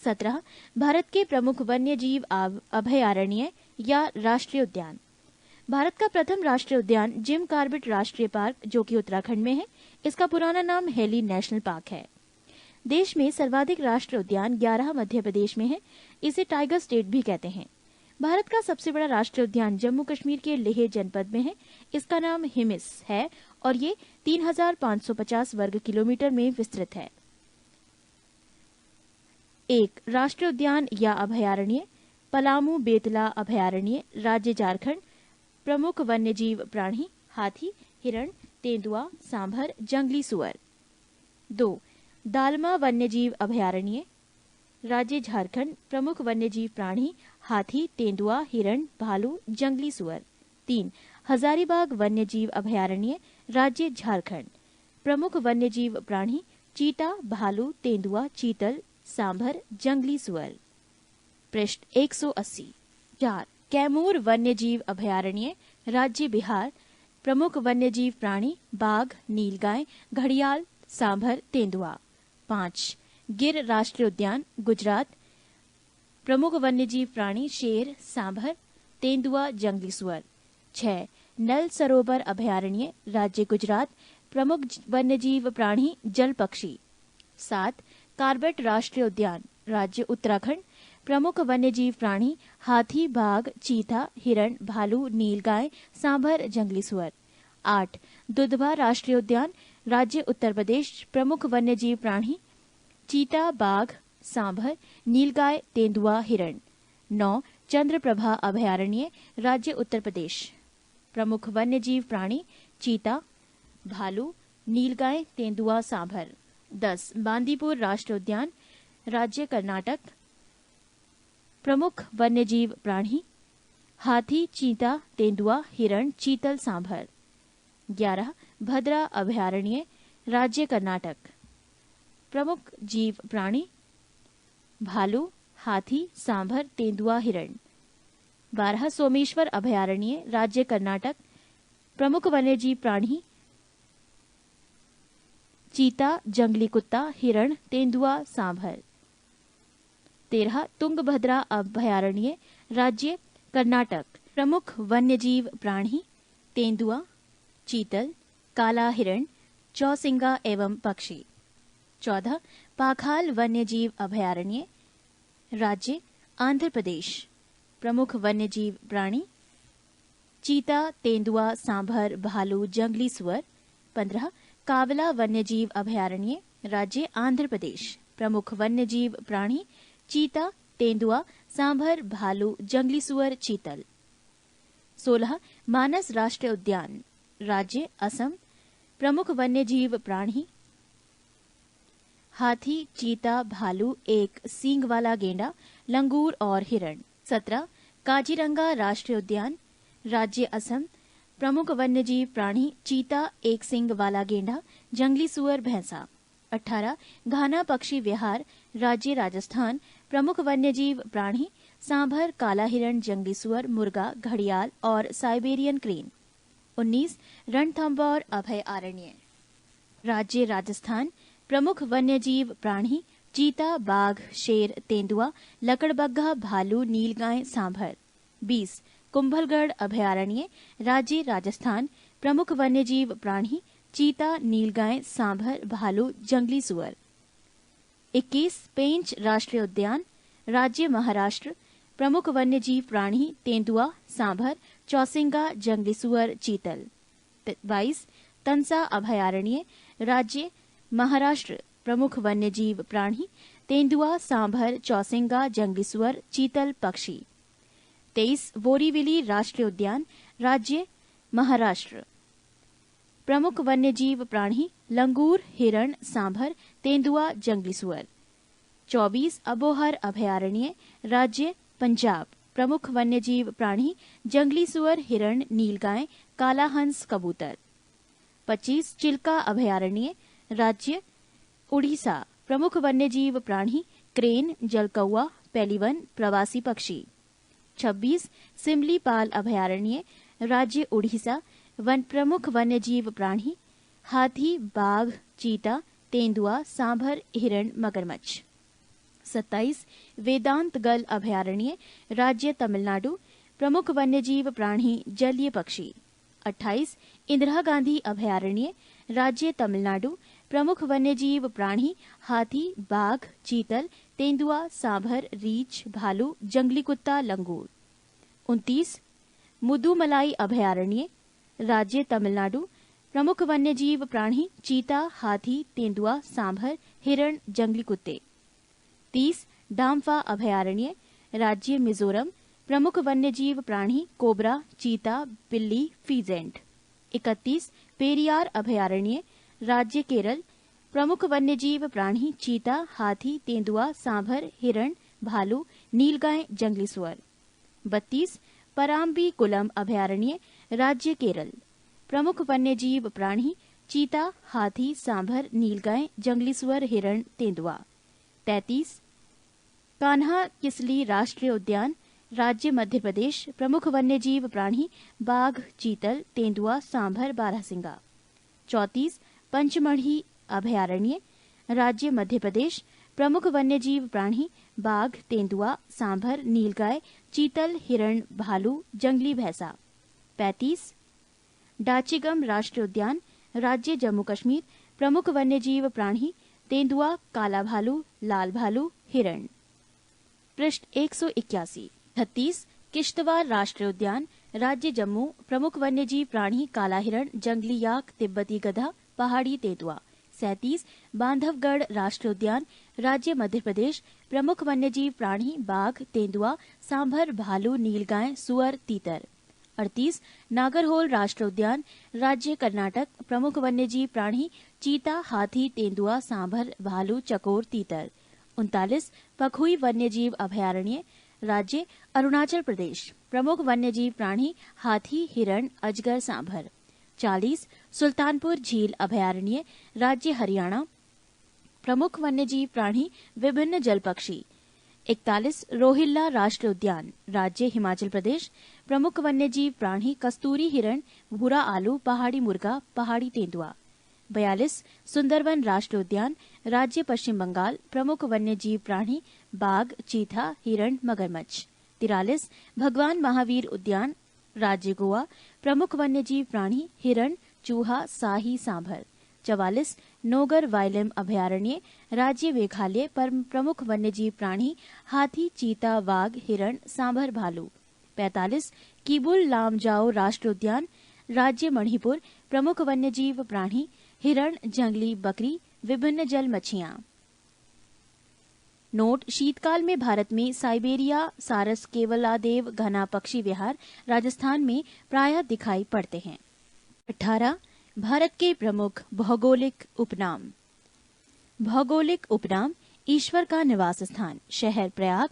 17 भारत के प्रमुख वन्य जीव अभयारण्य या राष्ट्रीय उद्यान। भारत का प्रथम राष्ट्रीय उद्यान जिम कॉर्बेट राष्ट्रीय पार्क, जो कि उत्तराखंड में है, इसका पुराना नाम हेली नेशनल पार्क है। देश में सर्वाधिक राष्ट्रीय उद्यान 11 मध्य प्रदेश में है। इसे टाइगर स्टेट भी कहते हैं। भारत का सबसे बड़ा राष्ट्रीय उद्यान जम्मू कश्मीर के लेह जनपद में है। इसका नाम हिमिस है और ये 3550 वर्ग किलोमीटर में विस्तृत है। एक राष्ट्रीय उद्यान या अभयारण्य। पलामू बेतला अभयारण्य, राज्य झारखंड। प्रमुख वन्यजीव प्राणी हाथी, हिरण, तेंदुआ, सांभर, जंगली सुअर। 2 दालमा वन्यजीव अभयारण्य, राज्य झारखंड। प्रमुख वन्यजीव प्राणी हाथी, तेंदुआ, हिरण, भालू, जंगली सुअर। 3 हजारीबाग वन्यजीव अभयारण्य, राज्य झारखंड। प्रमुख वन्यजीव प्राणी चीता, भालू, तेंदुआ, चीतल, सांभर, जंगली सुअर। पृष्ठ 180। 4 कैमूर वन्यजीव अभयारण्य, राज्य बिहार। प्रमुख वन्यजीव प्राणी बाघ, नीलगाय, घड़ियाल, सांभर, तेंदुआ। 5 गिर राष्ट्रीय उद्यान, गुजरात। प्रमुख वन्यजीव प्राणी शेर, सांभर, तेंदुआ, जंगली सुअर। 6 नल सरोवर अभयारण्य, राज्य गुजरात। प्रमुख वन्यजीव प्राणी जल पक्षी। 7 कॉर्बेट राष्ट्रीय उद्यान, राज्य उत्तराखंड। प्रमुख वन्यजीव प्राणी हाथी, बाघ, चीता, हिरण, भालू, नीलगाय, सांभर, जंगली सुअर। 8 दुधवा राष्ट्रीय उद्यान, राज्य उत्तर प्रदेश। प्रमुख वन्यजीव प्राणी चीता, बाघ, सांभर, नीलगाय, तेंदुआ, हिरण। 9 चंद्रप्रभा अभयारण्य, राज्य उत्तर प्रदेश। प्रमुख वन्यजीव प्राणी चीता, भालू, नीलगाय, तेंदुआ, सांभर। 10 बांदीपुर राष्ट्रीय उद्यान, राज्य कर्नाटक। प्रमुख वन्यजीव प्राणी हाथी, चीता, तेंदुआ, हिरण, चीतल, सांभर। 11 भद्रा अभयारण्य, राज्य कर्नाटक। प्रमुख जीव प्राणी भालू, हाथी, सांभर, तेंदुआ, हिरण। 12 सोमेश्वर अभयारण्य, राज्य कर्नाटक। प्रमुख वन्यजीव प्राणी चीता, जंगली कुत्ता, हिरण, तेंदुआ, सांभर। 13 तुंगभद्रा अभयारण्य, राज्य कर्नाटक। प्रमुख वन्यजीव प्राणी तेंदुआ, चीतल, काला हिरण, चौसिंगा एवं पक्षी। 14 पाखाल वन्यजीव अभयारण्य, राज्य आंध्र प्रदेश। प्रमुख वन्यजीव प्राणी चीता, तेंदुआ, सांभर, भालू, जंगली सुअर। 15 कावला वन्यजीव अभयारण्य, राज्य आंध्र प्रदेश। प्रमुख वन्यजीव प्राणी चीता, तेंदुआ, सांभर, भालू, जंगली सुअर, चीतल। 16 मानस राष्ट्रीय उद्यान, राज्य असम। प्रमुख वन्यजीव प्राणी हाथी, चीता, भालू, एक सींग वाला गेंडा, लंगूर और हिरण। 17 काजीरंगा राष्ट्रीय उद्यान, राज्य असम। प्रमुख वन्यजीव प्राणी चीता, एक सींग वाला गेंडा, जंगली सुअर, भैंसा। 18 घाना पक्षी विहार, राज्य राजस्थान। प्रमुख वन्यजीव प्राणी सांभर, काला हिरण, जंगली सुअर, मुर्गा, घड़ियाल और साइबेरियन क्रेन। 19 रणथंभौर अभयारण्य, राज्य राजस्थान। प्रमुख वन्यजीव प्राणी चीता, बाघ, शेर, तेंदुआ, लकड़बग्घा, भालू, नीलगाय, सांभर। 20 कुंभलगढ़ अभयारण्य, राज्य राजस्थान। प्रमुख वन्यजीव प्राणी चीता, नीलगाय, सांभर, भालू, जंगली सुअर। 21 पेंच राष्ट्रीय उद्यान, राज्य महाराष्ट्र। प्रमुख वन्यजीव प्राणी तेंदुआ, सांभर, चौसिंगा, जंगली सुअर, चीतल। 22 तंसा अभयारण्य, राज्य महाराष्ट्र। प्रमुख वन्यजीव प्राणी तेंदुआ, सांभर, चौसिंगा, जंगली सुअर, चीतल, पक्षी। 23 बोरीविली राष्ट्रीय उद्यान, राज्य महाराष्ट्र। प्रमुख वन्यजीव प्राणी लंगूर, हिरण, सांभर, तेंदुआ, जंगली सुअर। 24 अबोहर अभयारण्य, राज्य पंजाब। प्रमुख वन्यजीव प्राणी जंगली सुअर, हिरण, नीलगाय, काला हंस, कबूतर। 25 चिल्का अभयारण्य, राज्य उड़ीसा। प्रमुख वन्यजीव प्राणी क्रेन, जलकौआ, पेलिवन, प्रवासी पक्षी। 26 सिमलीपाल अभयारण्य, राज्य उड़ीसा। प्रमुख वन्यजीव प्राणी हाथी, बाघ, चीता, तेंदुआ, सांभर, हिरण, मगरमच्छ। 27 वेदांतगल अभयारण्य, राज्य तमिलनाडु, प्रमुख वन्यजीव प्राणी जलीय पक्षी। 28 इंदिरा गांधी अभयारण्य, राज्य तमिलनाडु, प्रमुख वन्यजीव प्राणी हाथी, बाघ, चीतल, तेंदुआ, सांभर, रीछ, भालू, जंगली कुत्ता, लंगूर। 29 मुदुमलाई अभयारण्य, राज्य तमिलनाडु, प्रमुख वन्यजीव प्राणी चीता, हाथी, तेंदुआ, सांभर, हिरण, जंगली कुत्ते। 30 डाम्फा अभयारण्य, राज्य मिजोरम, प्रमुख वन्यजीव प्राणी कोबरा, चीता, बिल्ली, फीजेंट। 31 पेरियार अभयारण्य, राज्य केरल, प्रमुख वन्यजीव प्राणी चीता, हाथी, तेंदुआ, सांभर, हिरण, भालू, नीलगाय, जंगली सुअर। 32 पराम्बीकुलम अभयारण्य, राज्य केरल, प्रमुख वन्यजीव प्राणी चीता, हाथी, सांभर, नीलगाय, जंगली सुअर, हिरण, तेंदुआ। 33 कान्हा किसली राष्ट्रीय उद्यान, राज्य मध्य प्रदेश, प्रमुख वन्यजीव प्राणी बाघ, चीतल, तेंदुआ, सांभर, बारहसिंगा। 34 पंचमढ़ी अभयारण्य, राज्य मध्य प्रदेश, प्रमुख वन्यजीव प्राणी बाघ, तेंदुआ, सांभर, नीलगाय, चीतल, हिरण, भालू, जंगली भैंसा। 35 डाचिगम राष्ट्रीय उद्यान, राज्य जम्मू कश्मीर, प्रमुख वन्यजीव प्राणी तेंदुआ, काला भालू, लाल भालू, हिरण। पृष्ठ 181। 36 किश्तवाड़ राष्ट्रीय उद्यान, राज्य जम्मू, प्रमुख वन्यजीव प्राणी काला हिरण, जंगली याक, तिब्बती गधा, पहाड़ी तेंदुआ। 37 बांधवगढ़ राष्ट्रीय उद्यान, राज्य मध्य प्रदेश, प्रमुख वन्यजीव प्राणी बाघ, तेंदुआ, सांभर, भालू, नीलगाय, सुअर, तीतर। 38 नागरहोल राष्ट्रीय उद्यान, राज्य कर्नाटक, प्रमुख वन्यजीव प्राणी चीता, हाथी, तेंदुआ, सांभर, भालू, चकोर, तीतर। 39 पखुई वन्यजीव अभयारण्य, राज्य अरुणाचल प्रदेश, प्रमुख वन्यजीव प्राणी हाथी, हिरण, अजगर, सांभर। 40 सुल्तानपुर झील अभयारण्य, राज्य हरियाणा, प्रमुख वन्यजीव प्राणी विभिन्न जल पक्षी। 41 रोहिल्ला राष्ट्रीय उद्यान, राज्य हिमाचल प्रदेश, प्रमुख वन्यजीव प्राणी कस्तूरी हिरण, भूरा आलू, पहाड़ी मुर्गा, पहाड़ी तेंदुआ। 42 सुंदरवन राष्ट्रीय उद्यान, राज्य पश्चिम बंगाल, प्रमुख वन्यजीव प्राणी बाघ, चीता, हिरण, मगरमच्छ। 43 भगवान महावीर उद्यान, राज्य गोवा, प्रमुख वन्यजीव प्राणी हिरण, चूहा, साही, सांभर। 44 नोगर वाइलम अभयारण्य, राज्य मेघालय, प्रमुख वन्यजीव प्राणी हाथी, चीता, वाघ, हिरण, सांभर, भालू। 45 किबुल लामजाओ राष्ट्रीय उद्यान, राज्य मणिपुर, प्रमुख वन्यजीव प्राणी हिरण, जंगली बकरी, विभिन्न जल मछलियां। नोट शीतकाल में भारत में साइबेरिया सारस केवलादेव घना पक्षी विहार राजस्थान में प्रायः दिखाई पड़ते हैं। 18 भारत के प्रमुख भौगोलिक उपनाम। भौगोलिक उपनाम ईश्वर का निवास स्थान, शहर प्रयाग,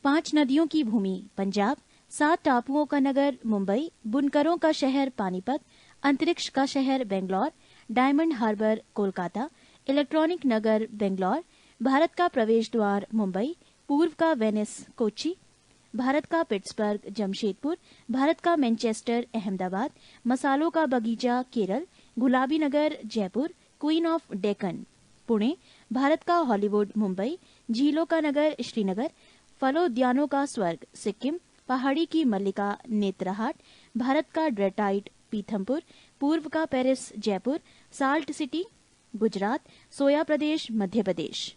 5 नदियों की भूमि पंजाब, 7 टापुओं का नगर मुंबई, बुनकरों का शहर पानीपत, अंतरिक्ष का शहर Bangalore, Diamond Harbour Kolkata, electronic नगर बेंगलोर, भारत का प्रवेश द्वार मुंबई, पूर्व का वेनिस कोच्चि, भारत का पिट्सबर्ग जमशेदपुर, भारत का मैनचेस्टर अहमदाबाद, मसालों का बगीचा केरल, गुलाबी नगर जयपुर, क्वीन ऑफ डेक्कन पुणे, भारत का हॉलीवुड मुंबई, झीलों का नगर श्रीनगर, फलोद्यानों का स्वर्ग सिक्किम, पहाड़ी की मल्लिका नेतरहाट, भारत का ड्रेटाइट पीथमपुर, पूर्व का Paris Jaipur, salt city Gujarat, soya प्रदेश मध्य प्रदेश,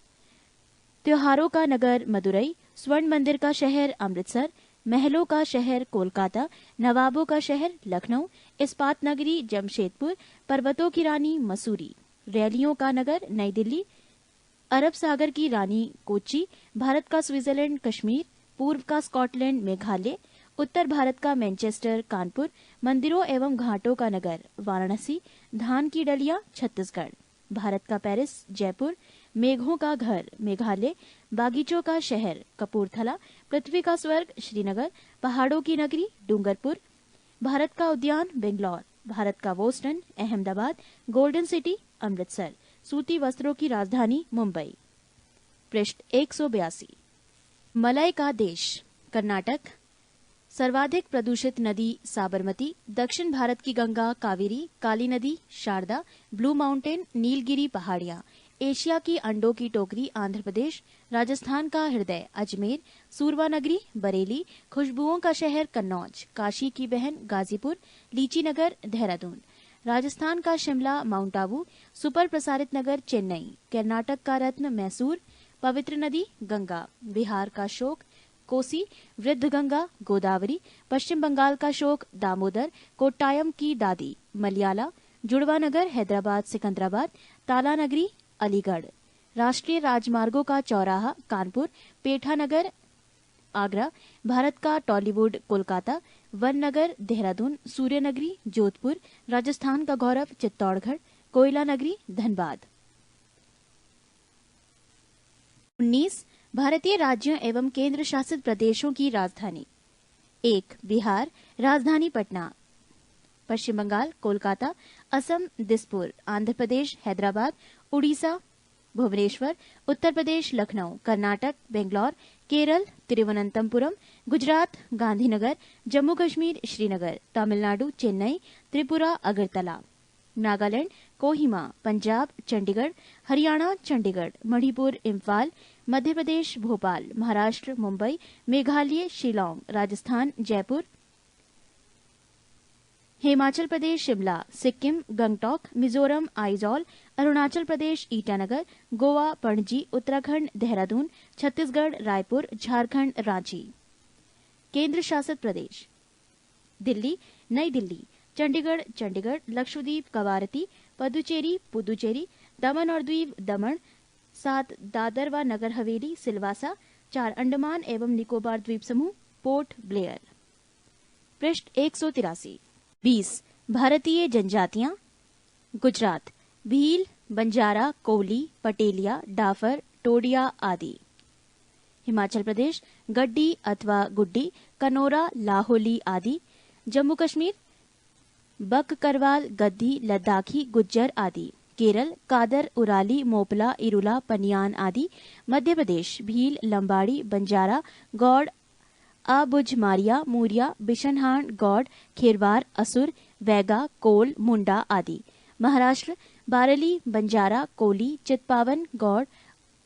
त्योहारों का नगर मदुरई, स्वर्ण मंदिर का शहर अमृतसर, महलों का शहर कोलकाता, नवाबों का शहर लखनऊ, इस्पात नगरी जमशेदपुर, पर्वतों की रानी मसूरी, रैलियों का नगर नई दिल्ली, अरब सागर की रानी कोच्चि, भारत का स्विट्जरलैंड कश्मीर, पूर्व का स्कॉटलैंड मेघालय, उत्तर भारत का मैनचेस्टर कानपुर, मंदिरों एवं घाटों का नगर वाराणसी, धान की डलिया छत्तीसगढ़, भारत का पेरिस जयपुर, मेघों का घर मेघालय, बागीचों का शहर कपूरथला, पृथ्वी का स्वर्ग श्रीनगर, पहाड़ों की नगरी डूंगरपुर, भारत का उद्यान बेंगलोर, भारत का Boston Ahmedabad, golden city Amritsar, सूती वस्त्रों की राजधानी मुंबई। पृष्ठ 182। मलय का देश कर्नाटक, सर्वाधिक प्रदूषित नदी साबरमती, दक्षिण भारत की गंगा कावेरी, काली नदी शारदा, ब्लू माउंटेन नीलगिरी पहाड़ियां, एशिया की अंडों की टोकरी आंध्र प्रदेश, राजस्थान का हृदय अजमेर, सूरवा नगरी बरेली, खुशबुओं का शहर कन्नौज, काशी की बहन गाजीपुर, लीची नगर देहरादून, राजस्थान का शिमला माउंट आबू, सुपर प्रसारित नगर चेन्नई, कर्नाटक का रत्न मैसूर, पवित्र नदी गंगा, बिहार का शोक कोसी, वृद्ध गंगा गोदावरी, पश्चिम बंगाल का शोक दामोदर, कोट्टायम की दादी मलयाला, जुड़वा नगर हैदराबाद सिकंदराबाद, ताला नगरी अलीगढ़, राष्ट्रीय राजमार्गों का चौराहा कानपुर, पेठा नगर आगरा, भारत का टॉलीवुड कोलकाता, वन नगर देहरादून, सूर्य नगरी जोधपुर, राजस्थान का गौरव चित्तौड़गढ़, कोयला नगरी धनबाद। 19 भारतीय राज्यों एवं केंद्र शासित प्रदेशों की राजधानी। 1 बिहार राजधानी पटना, पश्चिम बंगाल कोलकाता, असम दिसपुर, आंध्र प्रदेश हैदराबाद, उड़ीसा भुवनेश्वर, उत्तर प्रदेश लखनऊ, कर्नाटक बेंगलोर, केरल तिरुवनंतपुरम, गुजरात गांधीनगर, जम्मू कश्मीर श्रीनगर, तमिलनाडु चेन्नई, त्रिपुरा अगरतला, नागालैंड कोहिमा, पंजाब चंडीगढ़, हरियाणा चंडीगढ़, मणिपुर इम्फाल, मध्य प्रदेश भोपाल, महाराष्ट्र मुंबई, मेघालय शिलांग, राजस्थान जयपुर, हिमाचल प्रदेश शिमला, सिक्किम गंगटोक, मिजोरम आइजॉल, अरुणाचल प्रदेश ईटानगर, गोवा पणजी, उत्तराखंड देहरादून, छत्तीसगढ़ रायपुर, झारखंड रांची। केंद्र शासित प्रदेश दिल्ली नई दिल्ली, चंडीगढ़ चंडीगढ़, लक्षद्वीप कवारती, पुदुचेरी पुदुचेरी, दमन और द्वीप दमन, 7 दादर व नगर हवेली सिलवासा, 4 अंडमान एवं निकोबार द्वीप समूह पोर्ट ब्लेयर। पृष्ठ 183। 20 भारतीय जनजातियां गुजरात भील, बंजारा, कोली, पटेलिया, डाफर, टोडिया आदि। हिमाचल प्रदेश गड्डी अथवा गुड्डी, कनोरा, लाहौली आदि। जम्मू कश्मीर बककरवाल, गद्दी, लद्दाखी, गुज्जर आदि। केरल कादर, उराली, मोपला, इरुला, पनियान आदि। मध्य प्रदेश भील, लंबाड़ी, बंजारा, गौड़, अबुझमारिया, मूरिया, बिशनहान, गौड़, खेरवार, असुर, वैगा, कोल, मुंडा आदि। महाराष्ट्र बारली, बंजारा, कोली, चितपावन, गौड़,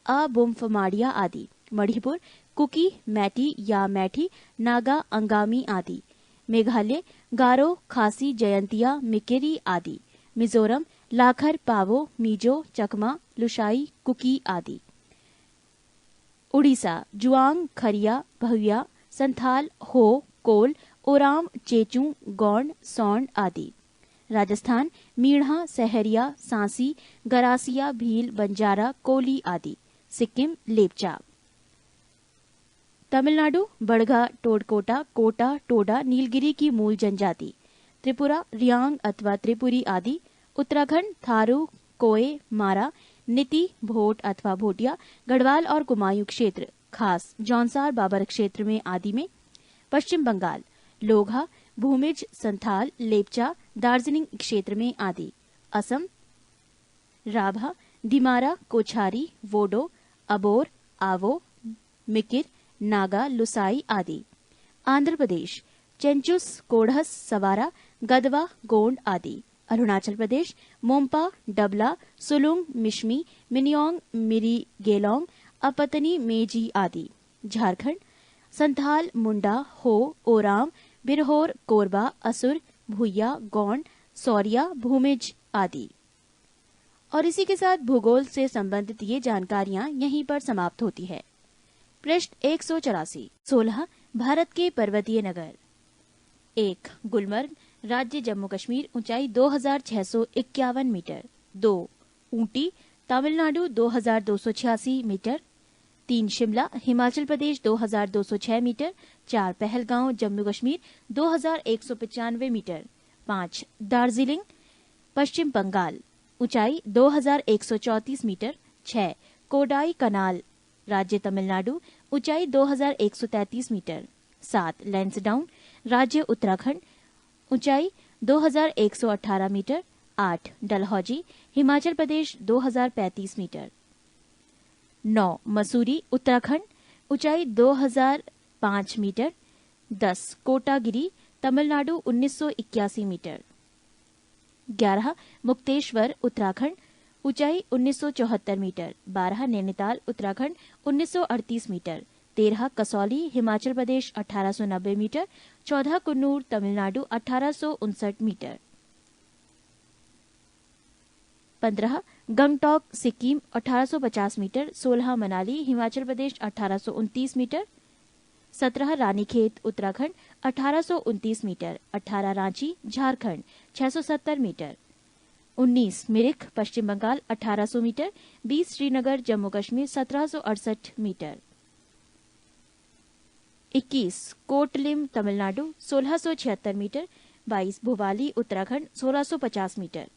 अबुम्फमाड़िया आदि। मणिपुर कुकी, मैटी या मैठी, नागा, अंगामी आदि। मेघालय गारो, खासी, जयंतिया, मिकिरी आदि। मिजोरम लाखर, पावो, मीजो, चकमा, लुशाई, कुकी आदि। उड़ीसा जुआंग, खरिया, भविया, संथाल, हो, कोल, ओराम, चेचू, गौंड, सौंड आदि। राजस्थान मीणा, सहरिया, सांसी, गरासिया, भील, बंजारा, कोली आदि। सिक्किम लेपचा। तमिलनाडु बड़गा, टोडकोटा, कोटा, टोडा, नीलगिरी की मूल जनजाति। त्रिपुरा रियांग अथवा त्रिपुरी आदि। उत्तराखंड थारू, कोए, मारा, नीति, भोट अथवा भोटिया, गढ़वाल और कुमायूं क्षेत्र खास जौनसार बाबर क्षेत्र में आदि में। पश्चिम बंगाल लोघा, भूमिज, संथाल, लेपचा, दार्जिलिंग क्षेत्र में आदि। असम राभा, दिमारा, कोछारी, वोडो, अबोर, आवो, मिकिर, नागा, लुसाई आदि। आंध्र प्रदेश चेंचुस, कोढ़स, सवारा, गदवा, गोंड आदि। अरुणाचल प्रदेश मोम्पा, डबला, सुलुंग, मिश्मी, मिनियोंग, मिरी गेलोंग, अपतनी, मेजी आदि। झारखंड संथाल, मुंडा, हो, ओराम, बिरहोर, कोरबा, असुर, भूया, गौंड, सौरिया, भूमिज आदि। और इसी के साथ भूगोल से संबंधित ये जानकारियां यहीं पर समाप्त होती है। पृष्ठ 184। 16 भारत के पर्वतीय नगर। 1 गुलमर्ग राज्य जम्मू कश्मीर, ऊंचाई 2651 metre. 2 Ooty Tamil Nadu 2286 metre. 3 Shimla Himachal Pradesh 2206 metre. 4 Pahalgam Jammu Kashmir 2195 metre. 5 Darjeeling पश्चिम बंगाल, ऊंचाई 2134 मीटर। 6 कोडाई कनाल राज्य तमिलनाडु, ऊंचाई 2133 मीटर। 7 लैंसडाउन राज्य उत्तराखंड, ऊंचाई 2118 मीटर। 8 डलहौजी हिमाचल प्रदेश 2035 मीटर। 9 मसूरी उत्तराखंड, ऊंचाई 2005 मीटर। 10 कोटागिरी तमिलनाडु 1981 मीटर। 11 मुक्तेश्वर उत्तराखंड, ऊंचाई 1974 metre. 12 Nainital Uttarakhand 1938 metre. 13 Kasauli Himachal Pradesh 1890 metre. 14 Coonoor Tamil Nadu 1859 metre. 15 Gangtok Sikkim 1850 metre. 16 Manali Himachal Pradesh 1829 metre. 17 Ranikhet Uttarakhand 1829 metre. 18 Ranchi Jharkhand 670 metre. 19 Mirik Paschim Bengal 1800 metre. 20 Srinagar Jammu Kashmir 1768 metre. 21 कोटलिम Tamil Nadu 1676 metre. 22 Bhowali Uttarakhand 1650 metre.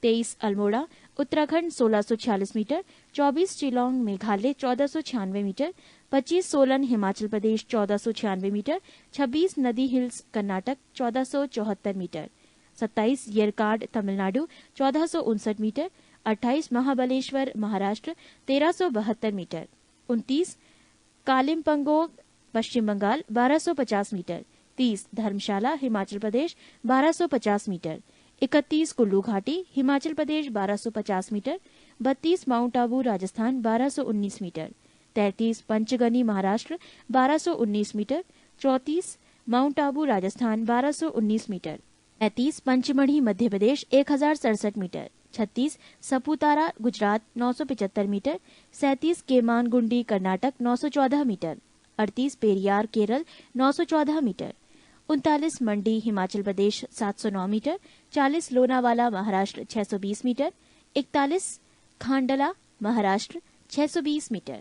23 Almora Uttarakhand 1646 metre. 24 Shillong Meghalaya 1496 metre. 25 Solan Himachal Pradesh 1496 metre. 26 Nandi Hills Karnataka 1474 metre. 27 Yercaud Tamil Nadu 1459 metre. 28 Mahabaleshwar Maharashtra 1372 metre. 29 Kalimpong Paschim Bengal 1250 metre. 30 Dharamshala Himachal Pradesh 1250 metre. 31 Kullu घाटी Himachal Pradesh 1250 metre. 32 mount Abu Rajasthan 1219 metre. 33 Panchgani Maharashtra 1219 metre. 34 Mount Abu Rajasthan 1219 metre. 35 Pachmarhi Madhya Pradesh 1067 metre. 36 Saputara Gujarat 975 metre. 37 Kemmangundi Karnataka 914 metre. 38 Periyar Kerala 914 metre. 39 Mandi Himachal Pradesh 709 metre. 40 Lonavala Maharashtra 620 metre. 41 Khandala Maharashtra 620 metre.